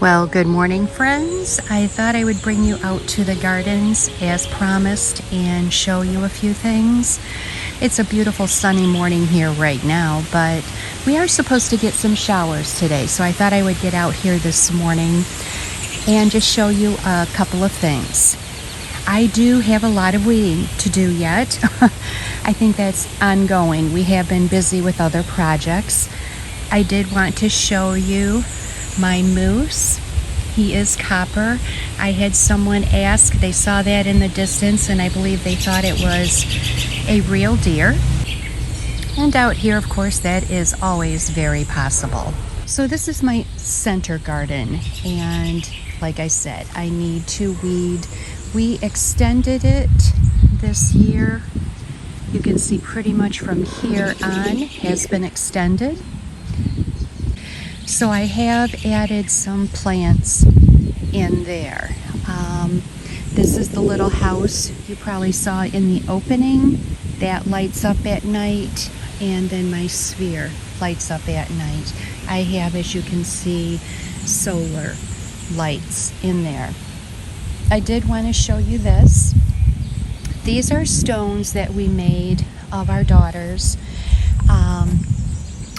Well, good morning, friends. I thought I would bring you out to the gardens as promised and show you a few things. It's a beautiful sunny morning here right now, but we are supposed to get some showers today, so I thought I would get out here this morning and just show you a couple of things. I do have a lot of weeding to do yet. I think that's ongoing. We have been busy with other projects. I did want to show you my moose. He is copper. I had someone ask, they saw that in the distance and I believe they thought it was a real deer. And out here, of course, that is always very possible. So this is my center garden, and like I said, I need to weed. We extended it this year. You can see pretty much from here on has been extended. So I have added some plants in there. This is the little house you probably saw in the opening. That lights up at night, and then my sphere lights up at night. I have, as you can see, solar lights in there. I did want to show you this. These are stones that we made of our daughters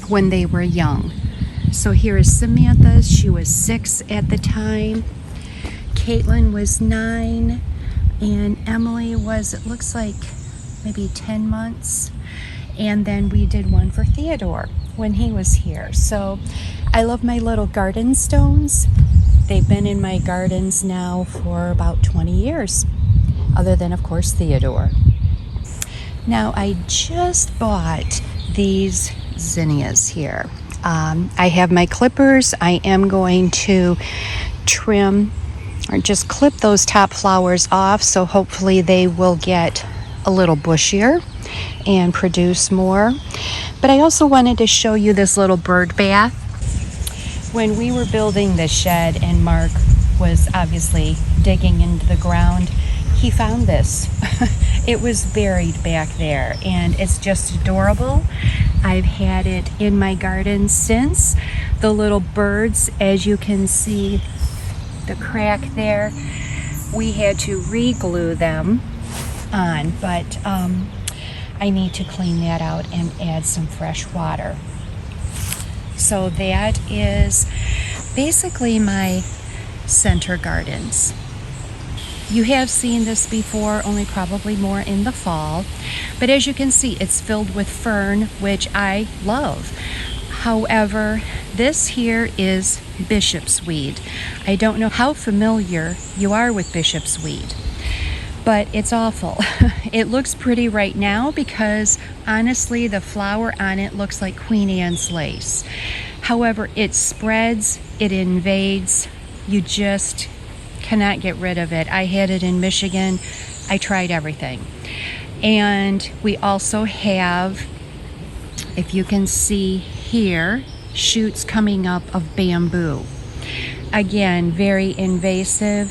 when they were young. So here is Samantha. She was 6 at the time. Caitlin was 9. And Emily was, it looks like, maybe 10 months. And then we did one for Theodore when he was here. So I love my little garden stones. They've been in my gardens now for about 20 years. Other than, of course, Theodore. Now, I just bought these zinnias here. I have my clippers. I am going to trim or just clip those top flowers off, so hopefully they will get a little bushier and produce more. But I also wanted to show you this little bird bath. When we were building the shed and Mark was obviously digging into the ground, he found this. It was buried back there, and it's just adorable. I've had it in my garden since. The little birds, as you can see, the crack there, we had to re-glue them on, but I need to clean that out and add some fresh water. So that is basically my center gardens. You have seen this before, only probably more in the fall. But as you can see, it's filled with fern, which I love. However, this here is bishop's weed. I don't know how familiar you are with bishop's weed, but it's awful. It looks pretty right now because honestly, the flower on it looks like Queen Anne's lace. However, it spreads, it invades, you just cannot get rid of it. I had it in Michigan. I tried everything. And we also have, if you can see here, shoots coming up of bamboo. Again, very invasive.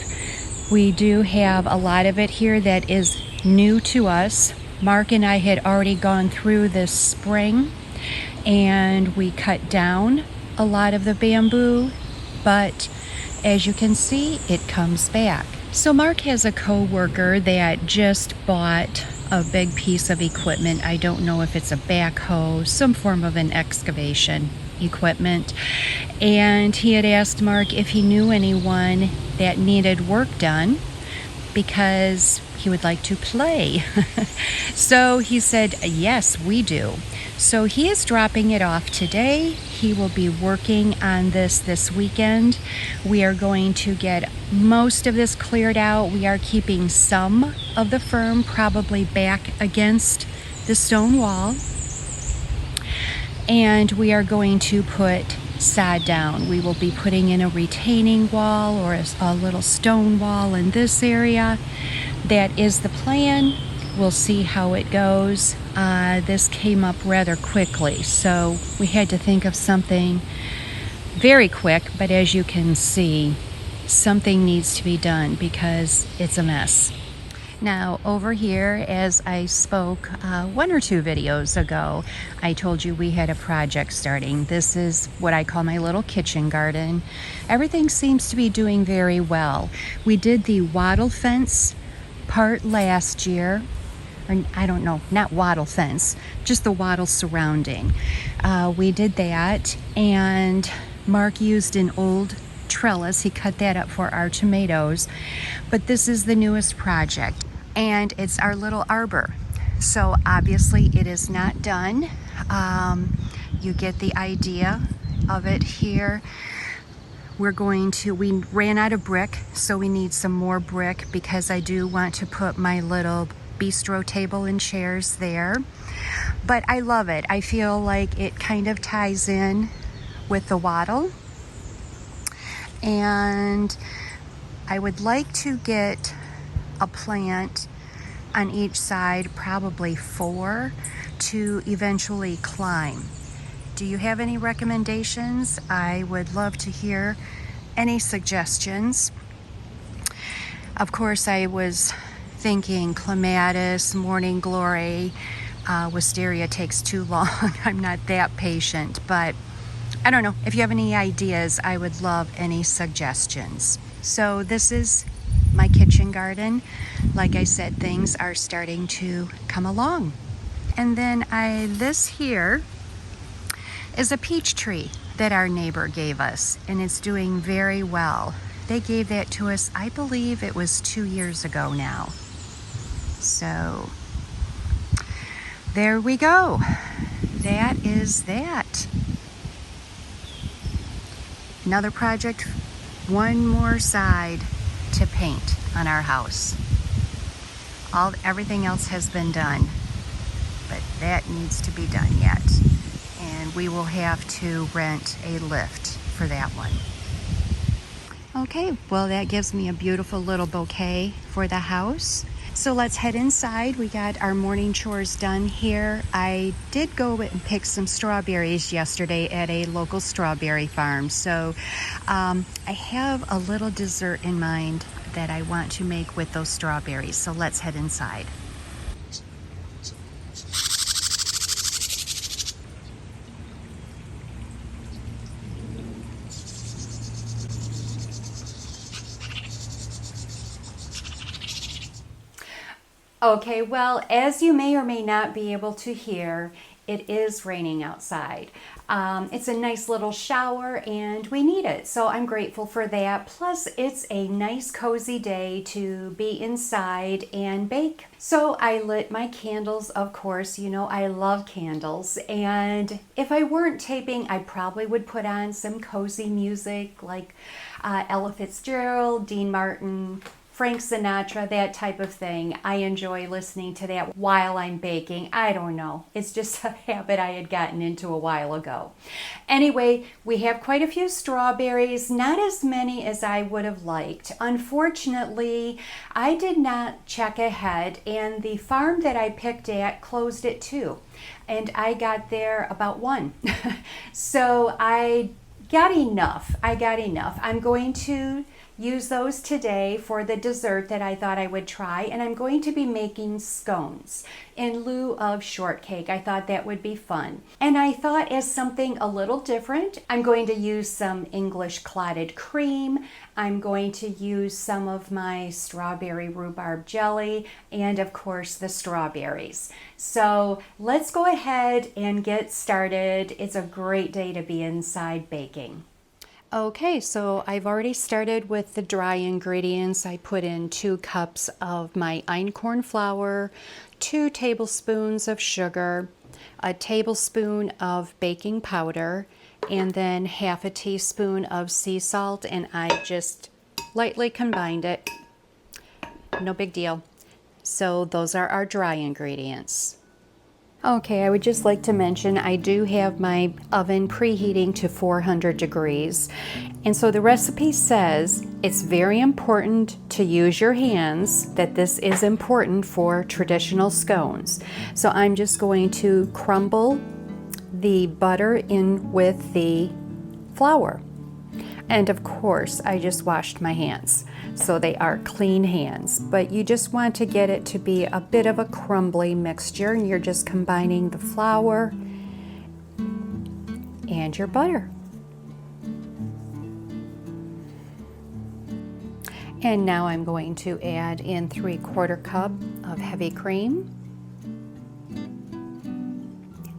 We do have a lot of it here that is new to us. Mark and I had already gone through this spring and we cut down a lot of the bamboo, but as you can see, it comes back. So Mark has a co-worker that just bought a big piece of equipment. I don't know if it's a backhoe, some form of an excavation equipment. And he had asked Mark if he knew anyone that needed work done because he would like to play. So he said, yes, we do. So he is dropping it off today. He will be working on this weekend. We are going to get most of this cleared out. We are keeping some of the fern probably back against the stone wall. And we are going to put sod down. We will be putting in a retaining wall or a little stone wall in this area. That is the plan. We'll see how it goes. This came up rather quickly, so we had to think of something very quick, but as you can see, something needs to be done because it's a mess. Now over here, as I spoke 1 or 2 videos ago, I told you we had a project starting. This is what I call my little kitchen garden. Everything seems to be doing very well. We did the wattle fence part last year. Or, I don't know, not wattle fence, just the wattle surrounding. We did that, and Mark used an old trellis. He cut that up for our tomatoes. But this is the newest project, and it's our little arbor. So obviously it is not done. You get the idea of it here. We ran out of brick, so we need some more brick because I do want to put my little bistro table and chairs there. But I love it. I feel like it kind of ties in with the wattle. And I would like to get a plant on each side, probably 4, to eventually climb. Do you have any recommendations? I would love to hear any suggestions. Of course, I was thinking clematis, morning glory. Wisteria takes too long. I'm not that patient, but I don't know. If you have any ideas, I would love any suggestions. So this is my kitchen garden. Like I said, things are starting to come along. And then this here is a peach tree that our neighbor gave us, and it's doing very well. They gave that to us, I believe it was 2 years ago now. So there we go. That is that. Another project, one more side to paint on our house. Everything else has been done, but that needs to be done yet. And we will have to rent a lift for that one. Okay, well, that gives me a beautiful little bouquet for the house. So let's head inside. We got our morning chores done here. I did go and pick some strawberries yesterday at a local strawberry farm. So I have a little dessert in mind that I want to make with those strawberries. So let's head inside. Okay, well, as you may or may not be able to hear, it is raining outside. It's a nice little shower and we need it, so I'm grateful for that. Plus, it's a nice cozy day to be inside and bake. So I lit my candles, of course. You know I love candles, and if I weren't taping, I probably would put on some cozy music like Ella Fitzgerald, Dean Martin, Frank Sinatra, that type of thing. I enjoy listening to that while I'm baking. I don't know. It's just a habit I had gotten into a while ago. Anyway, we have quite a few strawberries, not as many as I would have liked. Unfortunately, I did not check ahead, and the farm that I picked at closed at 2, and I got there about 1. So I got enough. I'm going to use those today for the dessert that I thought I would try, and I'm going to be making scones in lieu of shortcake. I thought that would be fun. And I thought, as something a little different, I'm going to use some English clotted cream. I'm going to use some of my strawberry rhubarb jelly, and of course the strawberries. So let's go ahead and get started. It's a great day to be inside baking. Okay, so I've already started with the dry ingredients. I put in 2 cups of my einkorn flour, 2 tablespoons of sugar, a tablespoon of baking powder, and then half a teaspoon of sea salt, and I just lightly combined it. No big deal. So those are our dry ingredients. Okay, I would just like to mention I do have my oven preheating to 400 degrees. And so the recipe says it's very important to use your hands, that this is important for traditional scones. So I'm just going to crumble the butter in with the flour. And of course, I just washed my hands, so they are clean hands. But you just want to get it to be a bit of a crumbly mixture, and you're just combining the flour and your butter. And now I'm going to add in 3/4 cup of heavy cream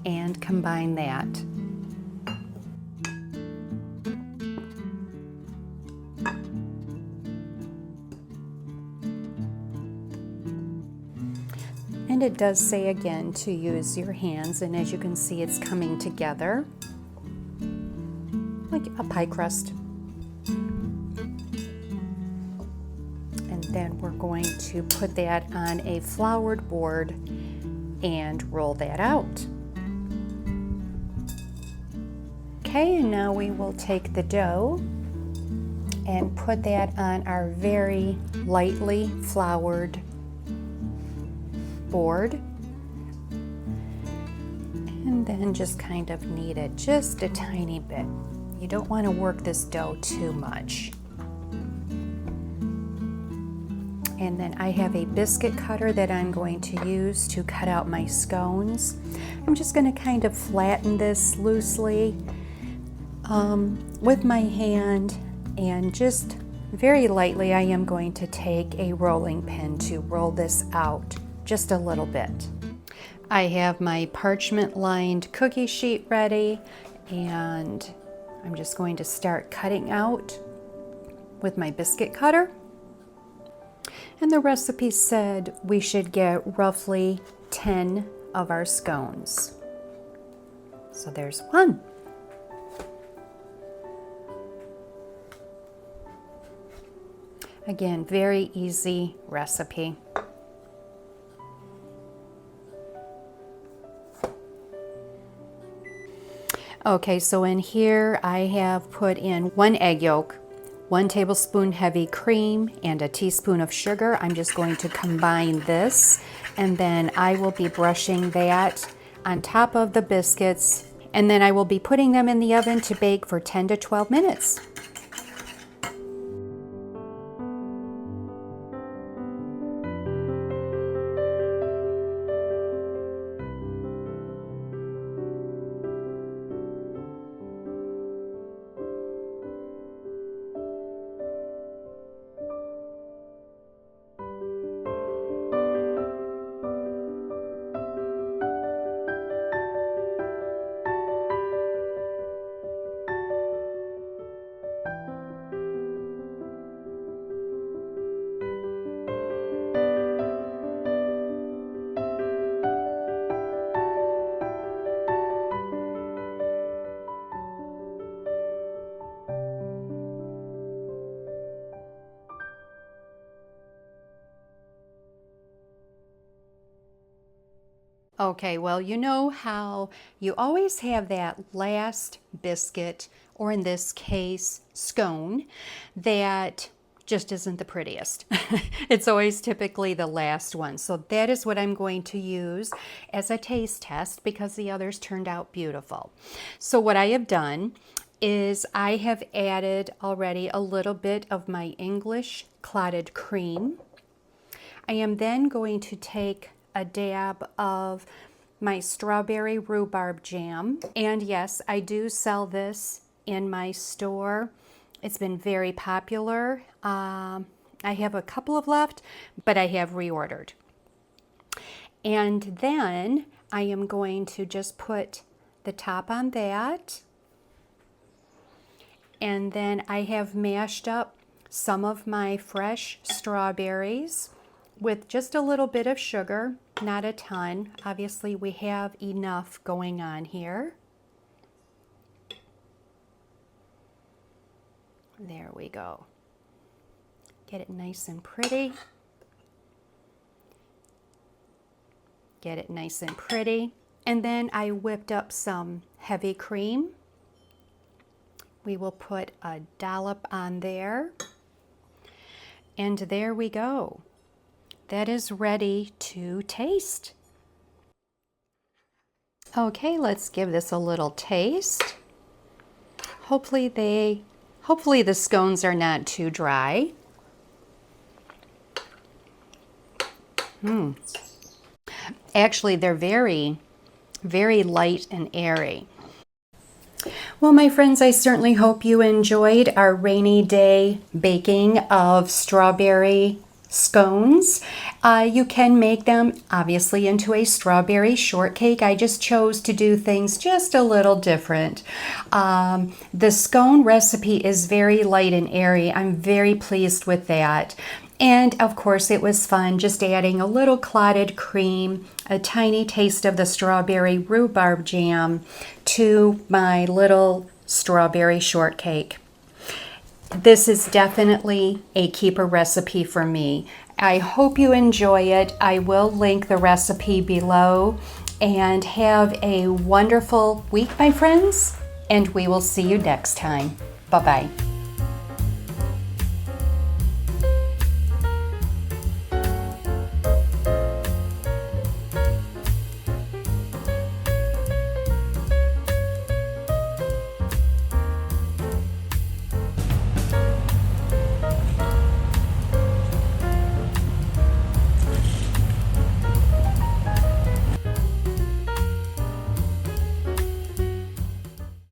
and combine that. And it does say again to use your hands, and as you can see, it's coming together like a pie crust. And then we're going to put that on a floured board and roll that out. Okay, and now we will take the dough and put that on our very lightly floured board, and then just kind of knead it just a tiny bit. You don't want to work this dough too much. And then I have a biscuit cutter that I'm going to use to cut out my scones. I'm just going to kind of flatten this loosely with my hand, and just very lightly I am going to take a rolling pin to roll this out just a little bit. I have my parchment lined cookie sheet ready, and I'm just going to start cutting out with my biscuit cutter. And the recipe said we should get roughly 10 of our scones. So there's one. Again, very easy recipe. Okay, so in here I have put in 1 egg yolk, 1 tablespoon heavy cream, and a teaspoon of sugar. I'm just going to combine this, and then I will be brushing that on top of the biscuits, and then I will be putting them in the oven to bake for 10 to 12 minutes. Okay, well, you know how you always have that last biscuit, or in this case, scone, that just isn't the prettiest. It's always typically the last one. So that is what I'm going to use as a taste test, because the others turned out beautiful. So what I have done is I have added already a little bit of my English clotted cream. I am then going to take a dab of my strawberry rhubarb jam. And yes, I do sell this in my store. It's been very popular. I have a couple of left, but I have reordered. And then I am going to just put the top on that. And then I have mashed up some of my fresh strawberries with just a little bit of sugar, not a ton. Obviously, we have enough going on here. There we go. Get it nice and pretty. Get it nice and pretty. And then I whipped up some heavy cream. We will put a dollop on there. And there we go. That is ready to taste. Okay, let's give this a little taste. Hopefully they Hopefully the scones are not too dry. Actually, they're very, very light and airy. Well, my friends, I certainly hope you enjoyed our rainy day baking of strawberry scones. You can make them obviously into a strawberry shortcake. I just chose to do things just a little different. The scone recipe is very light and airy. I'm very pleased with that. And of course, it was fun just adding a little clotted cream, a tiny taste of the strawberry rhubarb jam to my little strawberry shortcake. This is definitely a keeper recipe for me. I hope you enjoy it. I will link the recipe below, and have a wonderful week, my friends, and we will see you next time. Bye-bye.